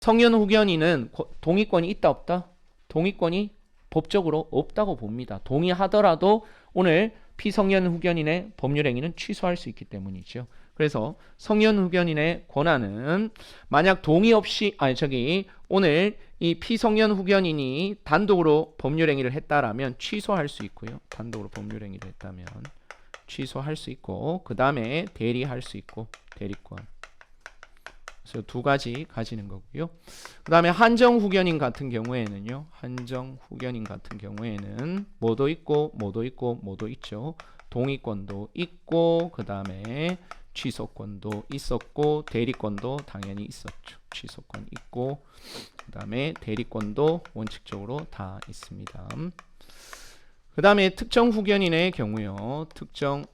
성년 후견인은 동의권이 있다 없다? 동의권이 법적으로 없다고 봅니다. 동의하더라도 오늘 피성년 후견인의 법률행위는 취소할 수 있기 때문이죠. 그래서 성년 후견인의 권한은 만약 동의 없이 오늘 이 피성년 후견인이 단독으로 법률행위를 했다라면 취소할 수 있고요. 단독으로 법률행위를 했다면 취소할 수 있고, 그 다음에 대리할 수 있고, 대리권. 그래서 두 가지 가지는 거고요. 그 다음에 한정 후견인 같은 경우에는요. 한정 후견인 같은 경우에는 뭐도 있고 뭐도 있고 뭐도 있죠. 동의권도 있고, 그 다음에 취소권도 있었고, 대리권도 당연히 있었죠. 취소권 있고, 그 다음에 대리권도 원칙적으로 다 있습니다. 그 다음에 특정 후견인의 경우요. 특정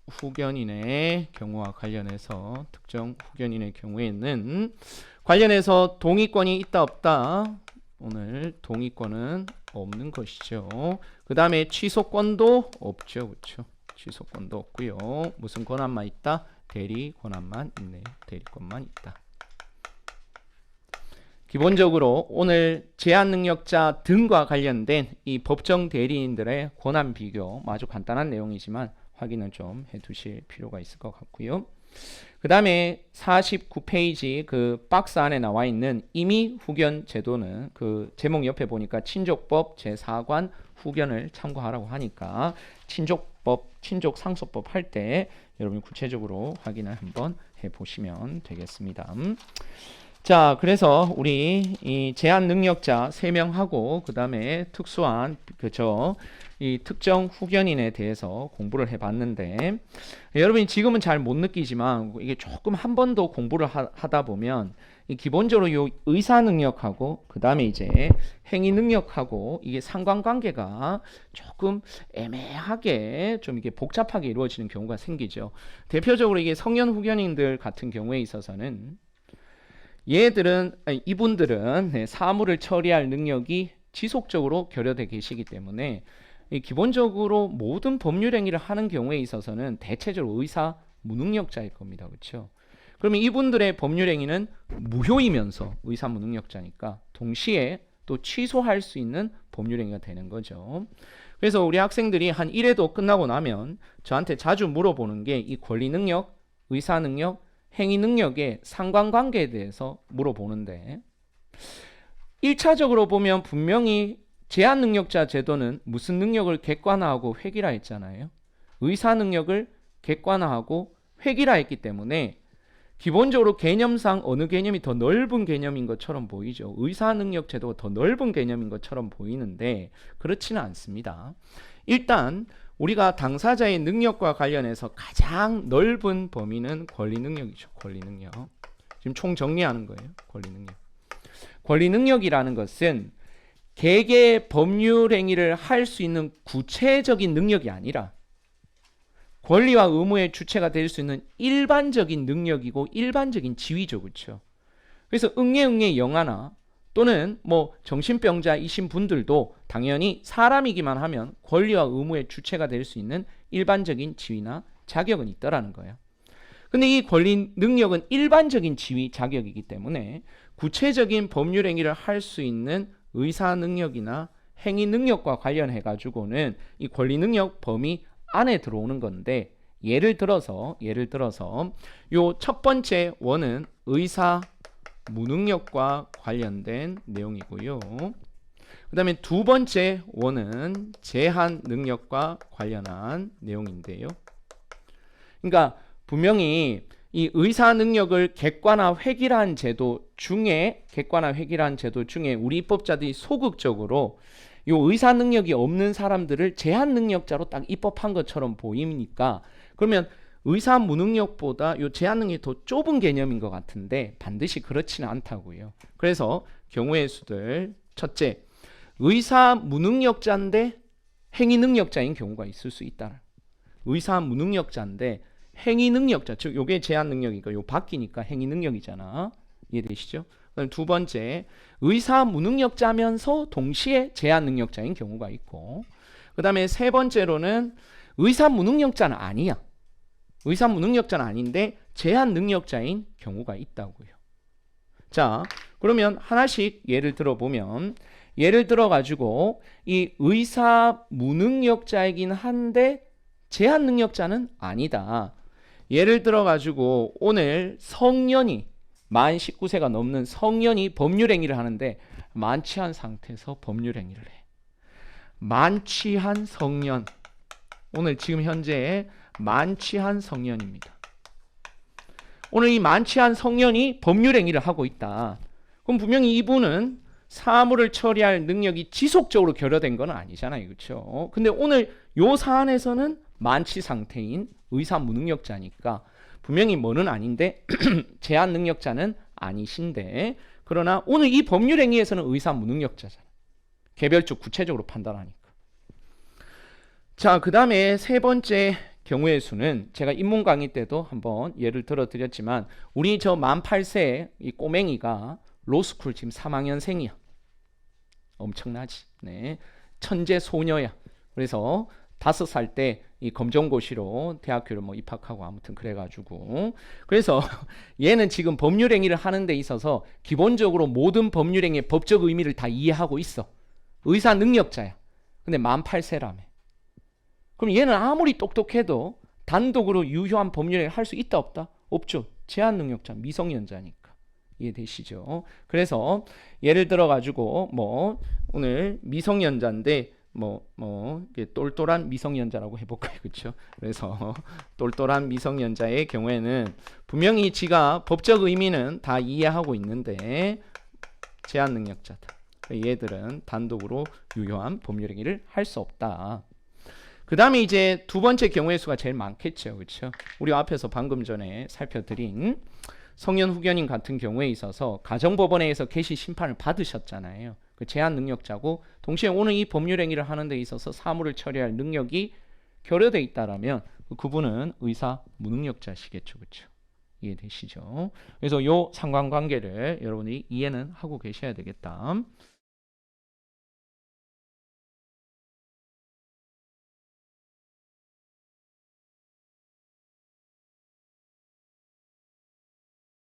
후견인의 경우와 관련해서 특정 후견인의 경우에는 관련해서 동의권이 있다 없다? 오늘 동의권은 없는 것이죠. 그 다음에 취소권도 없죠. 그렇죠? 취소권도 없고요. 무슨 권한만 있다? 대리 권한만 있네요. 대리권만 있다. 기본적으로 오늘 제한능력자 등과 관련된 이 법정 대리인들의 권한 비교, 아주 간단한 내용이지만 확인을 좀 해두실 필요가 있을 것 같고요. 그 다음에 49페이지 그 박스 안에 나와 있는 임의 후견 제도는 그 제목 옆에 보니까 친족법 제4관 후견을 참고하라고 하니까 친족 상속법 할 때 여러분 구체적으로 확인을 한번 해보시면 되겠습니다. 자, 그래서 우리 이 제한 능력자 3명하고 그 다음에 특수한 이 특정 후견인에 대해서 공부를 해봤는데, 여러분이 지금은 잘 못 느끼지만 이게 조금 한 번 더 공부를 하다 보면 기본적으로 요 의사 능력하고 그 다음에 이제 행위 능력하고 이게 상관관계가 조금 애매하게 좀 이게 복잡하게 이루어지는 경우가 생기죠. 대표적으로 이게 성년 후견인들 같은 경우에 있어서는 이분들은 사물을 처리할 능력이 지속적으로 결여되어 계시기 때문에 기본적으로 모든 법률 행위를 하는 경우에 있어서는 대체적으로 의사 무능력자일 겁니다. 그렇죠? 그러면 이분들의 법률 행위는 무효이면서 의사 무능력자니까 동시에 또 취소할 수 있는 법률 행위가 되는 거죠. 그래서 우리 학생들이 한 1회도 끝나고 나면 저한테 자주 물어보는 게 이 권리 능력, 의사 능력, 행위 능력의 상관관계에 대해서 물어보는데, 1차적으로 보면 분명히 제한 능력자 제도는 무슨 능력을 객관화하고 획일화 했잖아요. 의사 능력을 객관화하고 획일화 했기 때문에 기본적으로 개념상 어느 개념이 더 넓은 개념인 것처럼 보이죠. 의사 능력 제도가 더 넓은 개념인 것처럼 보이는데 그렇지는 않습니다. 일단 우리가 당사자의 능력과 관련해서 가장 넓은 범위는 권리 능력이죠. 권리 능력. 지금 총 정리하는 거예요. 권리 능력. 권리 능력이라는 것은 개개의 법률 행위를 할 수 있는 구체적인 능력이 아니라 권리와 의무의 주체가 될 수 있는 일반적인 능력이고 일반적인 지위죠. 그렇죠? 그래서 응애 영아나 또는 뭐 정신병자이신 분들도 당연히 사람이기만 하면 권리와 의무의 주체가 될 수 있는 일반적인 지위나 자격은 있더라는 거예요. 근데 이 권리 능력은 일반적인 지위 자격이기 때문에 구체적인 법률 행위를 할 수 있는 의사 능력이나 행위 능력과 관련해 가지고는 이 권리 능력 범위 안에 들어오는 건데, 예를 들어서 요 첫 번째 원은 의사 무능력과 관련된 내용이고요. 그 다음에 두 번째 원은 제한 능력과 관련한 내용인데요. 그러니까 분명히 이 의사 능력을 객관화 획일한 제도 중에 우리 입법자들이 소극적으로 이 의사 능력이 없는 사람들을 제한 능력자로 딱 입법한 것처럼 보이니까, 그러면 의사 무능력보다 이 제한 능력이 더 좁은 개념인 것 같은데 반드시 그렇지는 않다고요. 그래서 경우의 수들, 첫째, 의사 무능력자인데 행위 능력자인 경우가 있을 수 있다. 의사 무능력자인데 행위 능력자, 즉 요게 제한 능력이니까 요 바뀌니까 행위 능력이잖아. 이해되시죠? 그다음 두 번째, 의사 무능력자면서 동시에 제한 능력자인 경우가 있고, 그 다음에 세 번째로는 의사 무능력자는 아니야. 의사 무능력자는 아닌데 제한 능력자인 경우가 있다고요. 자, 그러면 하나씩 예를 들어보면, 예를 들어가지고 이 의사 무능력자이긴 한데 제한 능력자는 아니다. 예를 들어가지고 오늘 성년이 만 19세가 넘는 성년이 법률행위를 하는데 만취한 상태에서 법률행위를 해. 만취한 성년, 오늘 지금 현재 만취한 성년입니다. 오늘 이 만취한 성년이 법률행위를 하고 있다. 그럼 분명히 이분은 사물을 처리할 능력이 지속적으로 결여된 건 아니잖아요. 그렇죠? 근데 오늘 요 사안에서는 만취 상태인 의사 무능력자니까 분명히 뭐는 아닌데 제한 능력자는 아니신데, 그러나 오늘 이 법률 행위에서는 의사 무능력자잖아요. 개별적 구체적으로 판단하니까. 자, 그 다음에 세 번째 경우의 수는 제가 입문 강의 때도 한번 예를 들어 드렸지만, 우리 저 만 8세 이 꼬맹이가 로스쿨 지금 3학년생이야. 엄청나지. 네. 천재 소녀야. 그래서 5살 때 이 검정고시로 대학교를 뭐 입학하고 아무튼 그래가지고, 그래서 얘는 지금 법률행위를 하는 데 있어서 기본적으로 모든 법률행위의 법적 의미를 다 이해하고 있어. 의사 능력자야. 근데 만 8세라며. 그럼 얘는 아무리 똑똑해도 단독으로 유효한 법률행위를 할 수 있다 없다? 없죠. 제한 능력자, 미성년자니까. 이해되시죠? 그래서 예를 들어 가지고 뭐 오늘 미성년자인데 똘똘한 미성년자라고 해볼까요? 그렇죠? 그래서 똘똘한 미성년자의 경우에는 분명히 지가 법적 의미는 다 이해하고 있는데 제한 능력자다. 얘들은 단독으로 유효한 법률행위를 할 수 없다. 그 다음에 이제 두 번째 경우의 수가 제일 많겠죠. 그렇죠? 우리 앞에서 방금 전에 살펴드린 성년 후견인 같은 경우에 있어서 가정법원에서 개시 심판을 받으셨잖아요. 그 제한 능력자고 동시에 오늘 이 법률행위를 하는 데 있어서 사물을 처리할 능력이 결여되어 있다라면 그분은 의사 무능력자시겠죠. 그렇죠? 이해되시죠? 그래서 요 상관관계를 여러분이 이해는 하고 계셔야 되겠다.